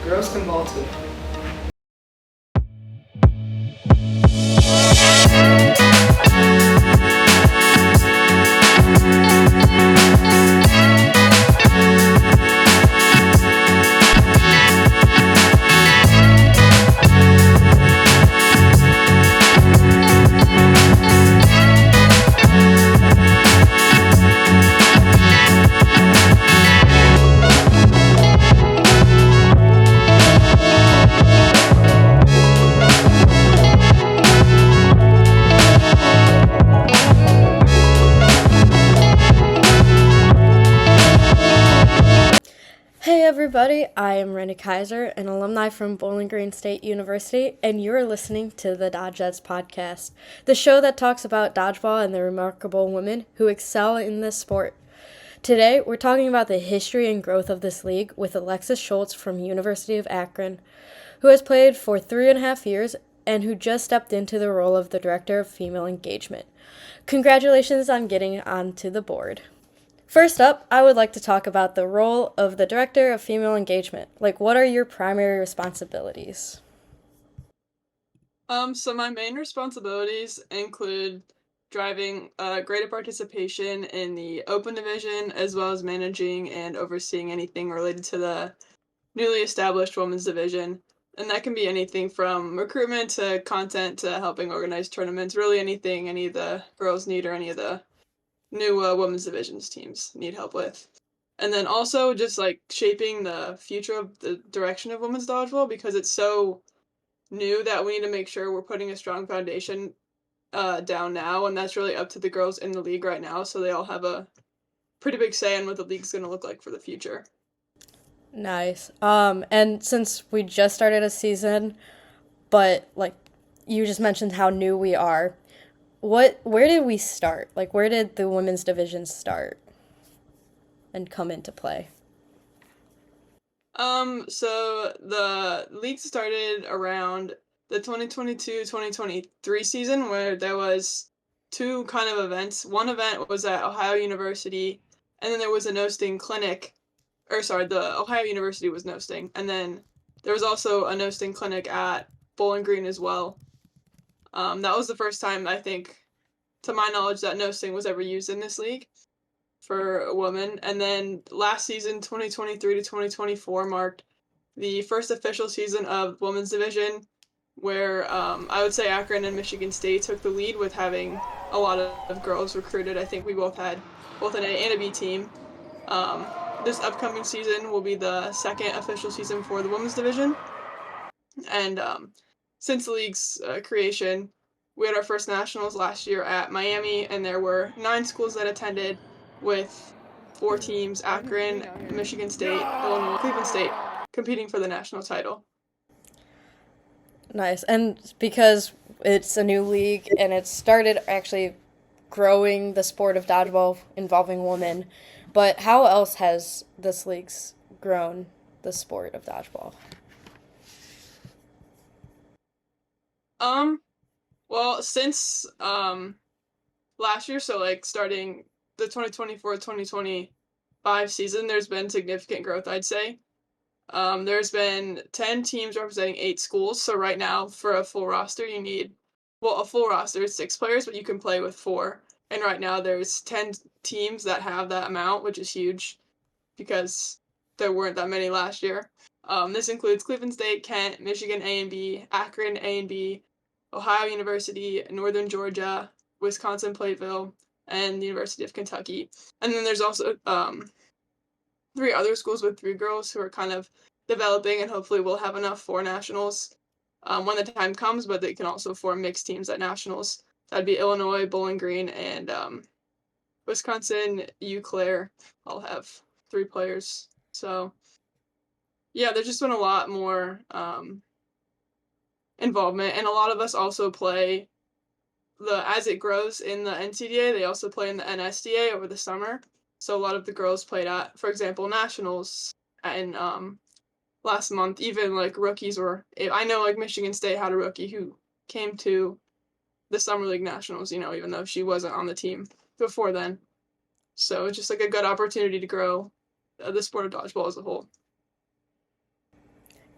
Girls can ball too. Hey everybody, I am Reni Kaiser, an alumni from Bowling Green State University, and you are listening to the Dodgettes podcast, the show that talks about dodgeball and the remarkable women who excel in this sport. Today, we're talking about the history and growth of this league with Alexis Schultz from University of Akron, who has played for 3.5 years and who just stepped into the role of the Director of Female Engagement. Congratulations on getting onto the board. First up, I would like to talk about the role of the Director of Female Engagement. Like, what are your primary responsibilities? So my main responsibilities include driving greater participation in the open division, as well as managing and overseeing anything related to the newly established women's division. And that can be anything from recruitment to content to helping organize tournaments, really anything any of the girls need or any of the new women's divisions teams need help with. And then also just like shaping the future of the direction of women's dodgeball, because it's so new that we need to make sure we're putting a strong foundation down now, and that's really up to the girls in the league right now, so they all have a pretty big say in what the league's going to look like for the future. Nice. And since we just started a season, but like you just mentioned how new we are, where did we start? Like, where did the women's division start and come into play? So the league started around the 2022-2023 season, where there was two kind of events. One event was at Ohio University, and then there was a no-sting clinic, or sorry, the Ohio University was no-sting, and then there was also a no-sting clinic at Bowling Green as well. That was the first time, I think, to my knowledge, that no-sting was ever used in this league for a woman. And then last season, 2023 to 2024, marked the first official season of women's division, where I would say Akron and Michigan State took the lead with having a lot of girls recruited. I think we both had both an A and a B team. This upcoming season will be the second official season for the women's division. And since the league's creation, we had our first nationals last year at Miami, and there were 9 schools that attended, with 4 teams: Akron, Michigan State, Illinois, Cleveland State, competing for the national title. Nice. And because it's a new league and it started actually growing the sport of dodgeball involving women, but how else has this league's grown the sport of dodgeball? Well, since last year, so like starting the 2024-2025 season, there's been significant growth, I'd say. There's been 10 teams representing 8 schools. So right now, for a full roster, you need, well, a full roster is 6 players, but you can play with 4. And right now, there's 10 teams that have that amount, which is huge because there weren't that many last year. This includes Cleveland State, Kent, Michigan A and B, Akron A and B, Ohio University, Northern Georgia, Wisconsin Platteville, and the University of Kentucky. And then there's also 3 other schools with 3 girls who are kind of developing, and hopefully we'll have enough for nationals when the time comes, but they can also form mixed teams at nationals. That'd be Illinois, Bowling Green, and Wisconsin, Eau Claire. I'll have 3 players. So yeah, there's just been a lot more involvement, and a lot of us also play as it grows in the NCDA, they also play in the NSDA over the summer. So a lot of the girls played at, for example, nationals in last month. Even like rookies I know like Michigan State had a rookie who came to the summer league nationals, even though she wasn't on the team before then. So it's just like a good opportunity to grow the sport of dodgeball as a whole.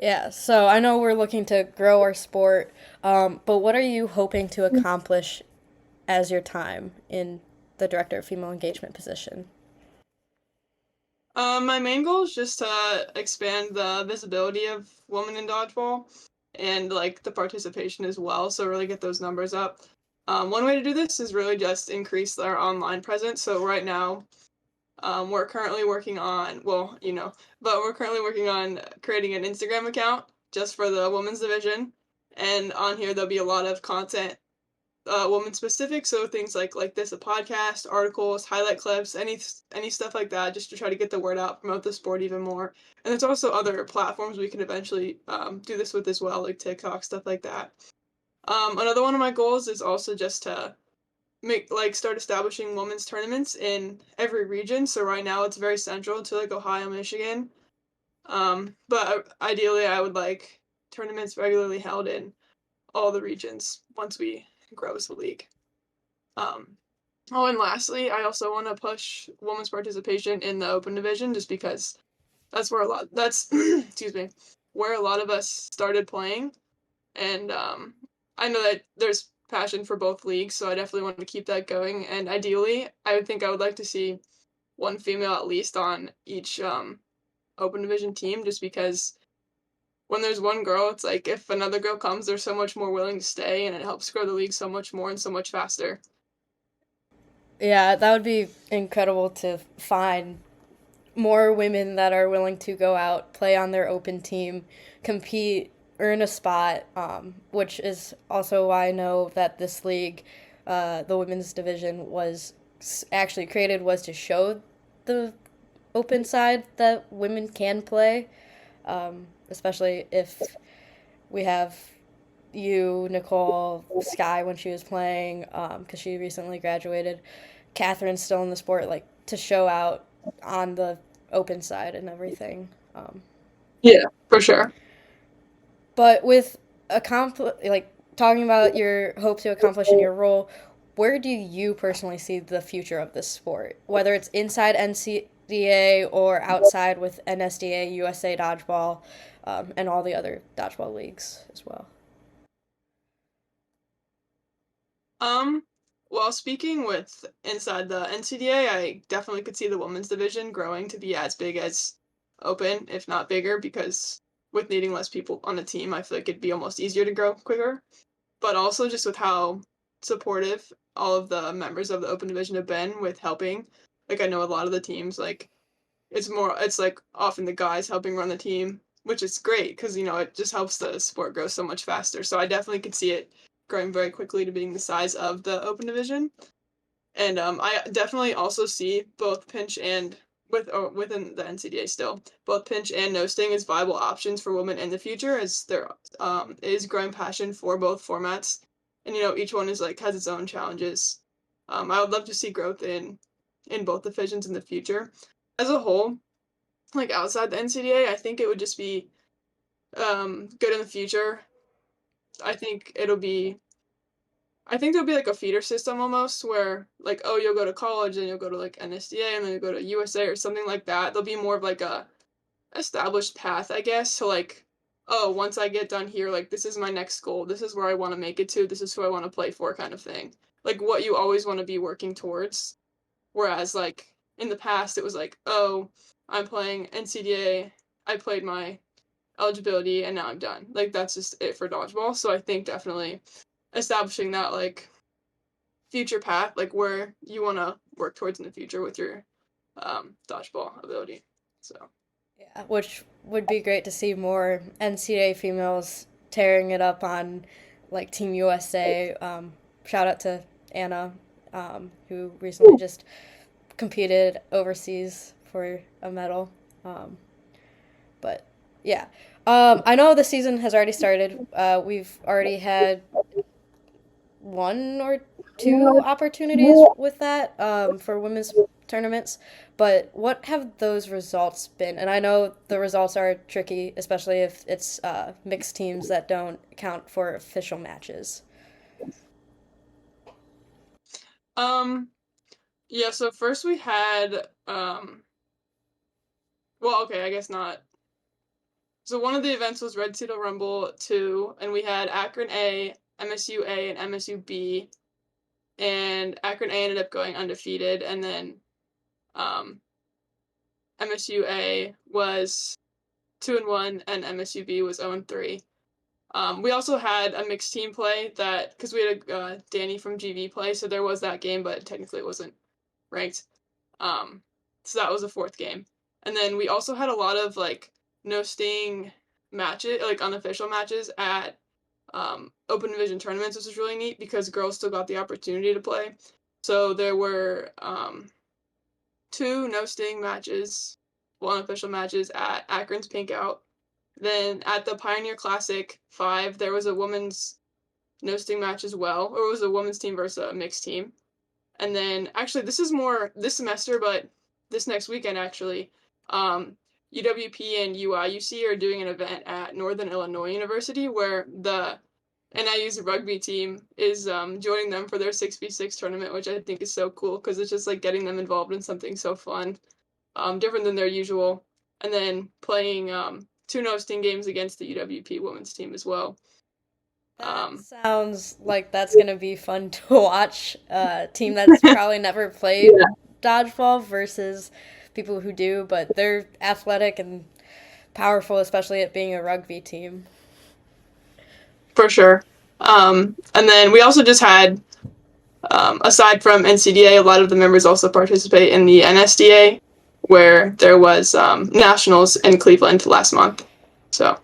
Yeah, so I know we're looking to grow our sport, but what are you hoping to accomplish as your time in the director of female engagement position? My main goal is just to expand the visibility of women in dodgeball and like the participation as well. So really get those numbers up. One way to do this is really just increase our online presence. So right now, we're currently working on, well, but we're currently working on creating an Instagram account just for the women's division. And on here, there'll be a lot of content woman specific, so things like this, a podcast, articles, highlight clips, any stuff like that, just to try to get the word out, promote the sport even more. And there's also other platforms we can eventually do this with as well, like TikTok, stuff like that. Another one of my goals is also just to start establishing women's tournaments in every region. So right now it's very central to like Ohio, Michigan. But ideally I would like tournaments regularly held in all the regions once we grow as a league. Um, oh, and lastly, I also want to push women's participation in the open division just because that's excuse me, where a lot of us started playing, and I know that there's passion for both leagues, so I definitely want to keep that going. And ideally, I would like to see one female at least on each open division team, just because when there's one girl, it's like if another girl comes, they're so much more willing to stay, and it helps grow the league so much more and so much faster. Yeah, that would be incredible to find more women that are willing to go out, play on their open team, compete, earn a spot, which is also why I know that this league, the women's division, was actually created was to show the open side that women can play, especially if we have you, Nicole, Sky when she was playing, because she recently graduated. Catherine's still in the sport, like to show out on the open side and everything. Um, Yeah, for sure. but with like talking about your hope to accomplish in your role, where do you personally see the future of this sport? Whether it's inside NCDA or outside with NSDA, USA Dodgeball, and all the other dodgeball leagues as well. Um, well, speaking with inside the NCDA, I definitely could see the women's division growing to be as big as open, if not bigger, because with needing less people on the team, I feel like it'd be almost easier to grow quicker. But also just with how supportive all of the members of the open division have been with helping. Like I know a lot of the teams, like it's like often the guys helping run the team, which is great because it just helps the sport grow so much faster. So I definitely could see it growing very quickly to being the size of the open division. And I definitely also see both pinch and within the NCDA still, both pinch and no sting as viable options for women in the future, as there is growing passion for both formats, and each one is like has its own challenges. I would love to see growth in both divisions in the future. As a whole, like outside the NCDA, I think it would just be good in the future. I think it'll be I think there'll be like a feeder system almost where like oh you'll go to college and you'll go to like NSDA and then you go to USA or something like that. There'll be more of like a established path, I guess. So like oh once I get done here, like this is my next goal. This is where I want to make it to. This is who I want to play for kind of thing. Like what you always want to be working towards. Whereas like in the past it was like oh I'm playing NCDA. I played my eligibility and now I'm done. Like that's just it for dodgeball. So I think definitely establishing that like future path, like where you want to work towards in the future with your dodgeball ability. So Yeah, which would be great to see more NCAA females tearing it up on like Team USA. Shout out to Anna, who recently just competed overseas for a medal. Um, but yeah, I know the season has already started. We've already had one or two opportunities with that for women's tournaments. But what have those results been? And I know the results are tricky, especially if it's mixed teams that don't count for official matches. um yeah, so first we had well okay, I guess not So one of the events was Red Cedar Rumble 2, and we had Akron A, MSU A, and MSU B. And Akron A ended up going undefeated, and then MSU A was 2-1, and MSU B was 0-3. We also had a mixed team play that because we had Danny from GV play, so there was that game, but technically it wasn't ranked. So that was the fourth game, and then we also had a lot of like no sting matches, like unofficial matches at open division tournaments, which was really neat because girls still got the opportunity to play. So there were 2 no sting matches, well, unofficial matches at Akron's Pink Out. Then at the Pioneer Classic 5, there was a women's no sting match as well, or it was a women's team versus a mixed team. And then actually, this is more this semester, but this next weekend actually, UWP and UIUC are doing an event at Northern Illinois University where the NIU's rugby team is joining them for their 6v6 tournament, which I think is so cool because it's just like getting them involved in something so fun, different than their usual, and then playing 2 no-sting games against the UWP women's team as well. That Um, sounds like that's gonna be fun to watch. A team that's probably never played yeah, dodgeball versus people who do, but they're athletic and powerful, especially at being a rugby team. for sure. And then we also just had, aside from NCDA, a lot of the members also participate in the NSDA, where there was nationals in Cleveland last month. So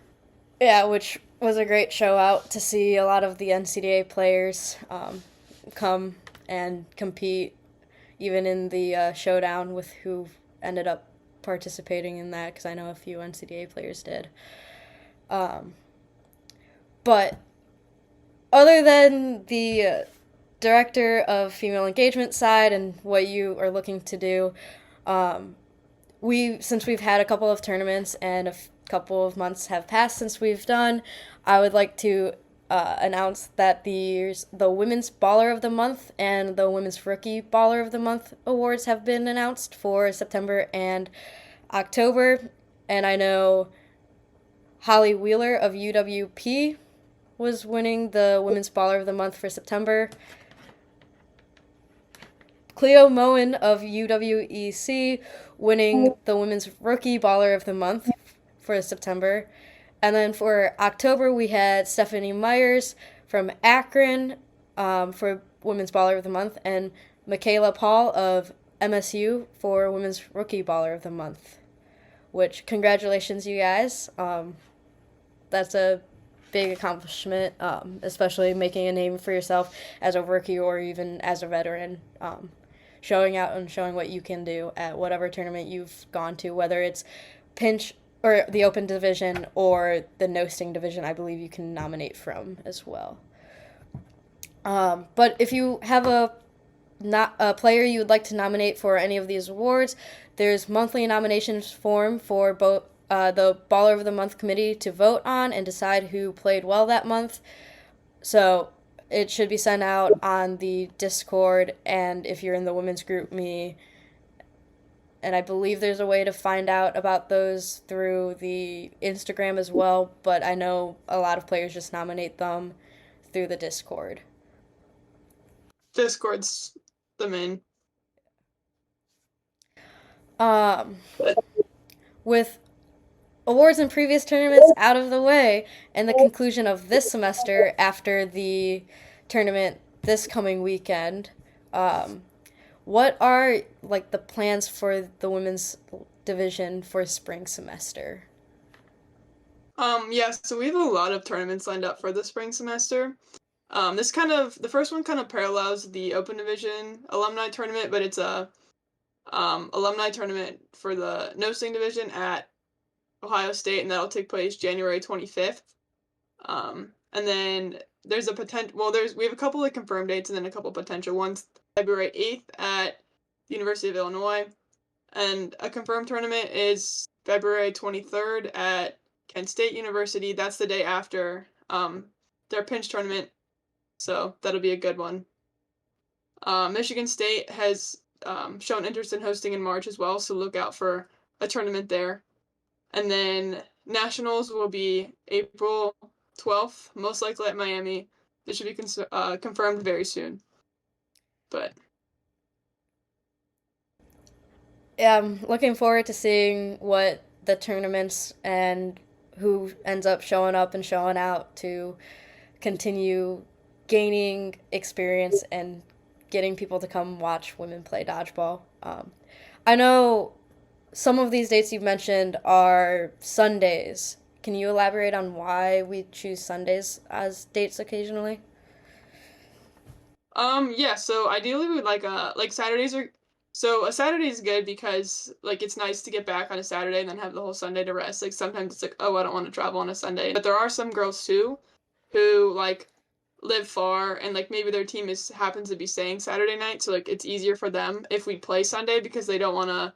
Yeah, which was a great show out to see a lot of the NCDA players come and compete, even in the showdown with who ended up participating in that, because I know a few NCDA players did. Um, but other than the director of female engagement side and what you are looking to do, um, since we've had a couple of tournaments and couple of months have passed since we've done, I would like to announce that the Women's Baller of the Month and the Women's Rookie Baller of the Month awards have been announced for September and October. And I know Holly Wheeler of UWP was winning the Women's Baller of the Month for September. Cleo Moen of UWEC winning the Women's Rookie Baller of the Month for September. And then for October, we had Stephanie Myers from Akron for Women's Baller of the Month, and Michaela Paul of MSU for Women's Rookie Baller of the Month. Which, congratulations, you guys. That's a big accomplishment, especially making a name for yourself as a rookie or even as a veteran. Showing out and showing what you can do at whatever tournament you've gone to, whether it's pinch or the open division or the no sting division. I believe you can nominate from as well. But if you have a player you would like to nominate for any of these awards, there's monthly nominations form for both the Baller of the Month committee to vote on and decide who played well that month. So it should be sent out on the Discord, and if you're in the women's group, me. And I believe there's a way to find out about those through the Instagram as well, but I know a lot of players just nominate them through the Discord. Discord's the main. Um, with awards in previous tournaments out of the way, and the conclusion of this semester after the tournament this coming weekend, what are like the plans for the women's division for spring semester? Yeah, so we have a lot of tournaments lined up for the spring semester. The first one kind of parallels the Open Division alumni tournament, but it's a alumni tournament for the no sting division at Ohio State, and that'll take place January 25th. And then there's a potential. Well, we have a couple of confirmed dates, and then a couple potential ones. February 8th at the University of Illinois, and a confirmed tournament is February 23rd at Kent State University. That's the day after their pinch tournament, so that'll be a good one. Michigan State has shown interest in hosting in March as well, so look out for a tournament there. And then nationals will be April 12th, most likely at Miami. This should be confirmed very soon. But yeah, I'm looking forward to seeing what the tournaments and who ends up showing up and showing out to continue gaining experience and getting people to come watch women play dodgeball. I know some of these dates you've mentioned are Sundays. Can you elaborate on why we choose Sundays as dates occasionally? yeah, so ideally we would like Saturdays are so a Saturday is good because like it's nice to get back on a Saturday and then have the whole Sunday to rest. Like sometimes it's like, oh, I don't want to travel on a Sunday. But there are some girls too who like live far and like maybe their team is happens to be staying Saturday night, so like it's easier for them if we play Sunday because they don't want to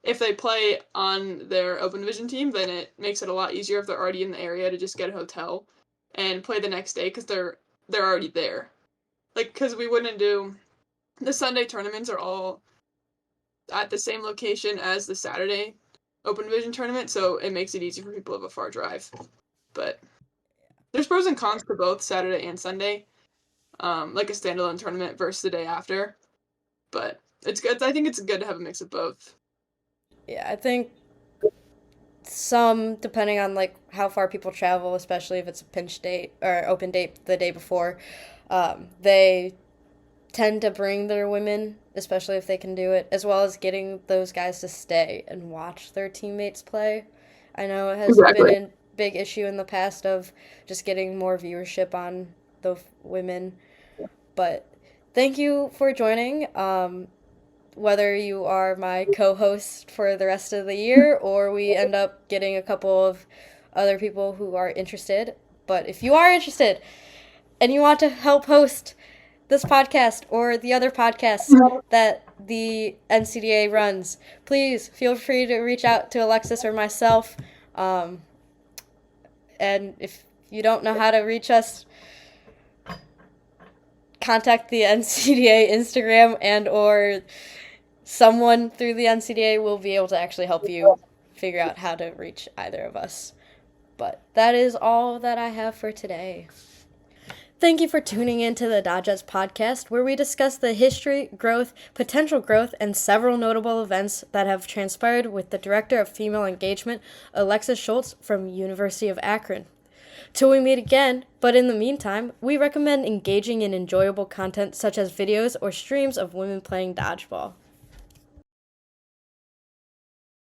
if they play on their open division team, then it makes it a lot easier if they're already in the area to just get a hotel and play the next day because they're already there. Like because we wouldn't do the Sunday tournaments are all at the same location as the Saturday open division tournament, so it makes it easy for people who have a far drive. But there's pros and cons to both Saturday and Sunday, like a standalone tournament versus the day after. But it's good. I think it's good to have a mix of both. Yeah, I think some, depending on like how far people travel, especially if it's a pinch date or open date the day before, they tend to bring their women, especially if they can do it, as well as getting those guys to stay and watch their teammates play. I know it has been Exactly. a big issue in the past of just getting more viewership on the women. But thank you for joining. Whether you are my co-host for the rest of the year or we end up getting a couple of other people who are interested. But if you are interested and you want to help host this podcast or the other podcasts that the NCDA runs, please feel free to reach out to Alexis or myself. Um, and if you don't know how to reach us, contact the NCDA Instagram and or someone through the NCDA will be able to actually help you figure out how to reach either of us. But that is all that I have for today. Thank you for tuning in to the Dodgettes podcast, where we discuss the history, growth, potential growth, and several notable events that have transpired with the Director of Female Engagement, Alexis Schultz from University of Akron. Till we meet again, but in the meantime, we recommend engaging in enjoyable content such as videos or streams of women playing dodgeball.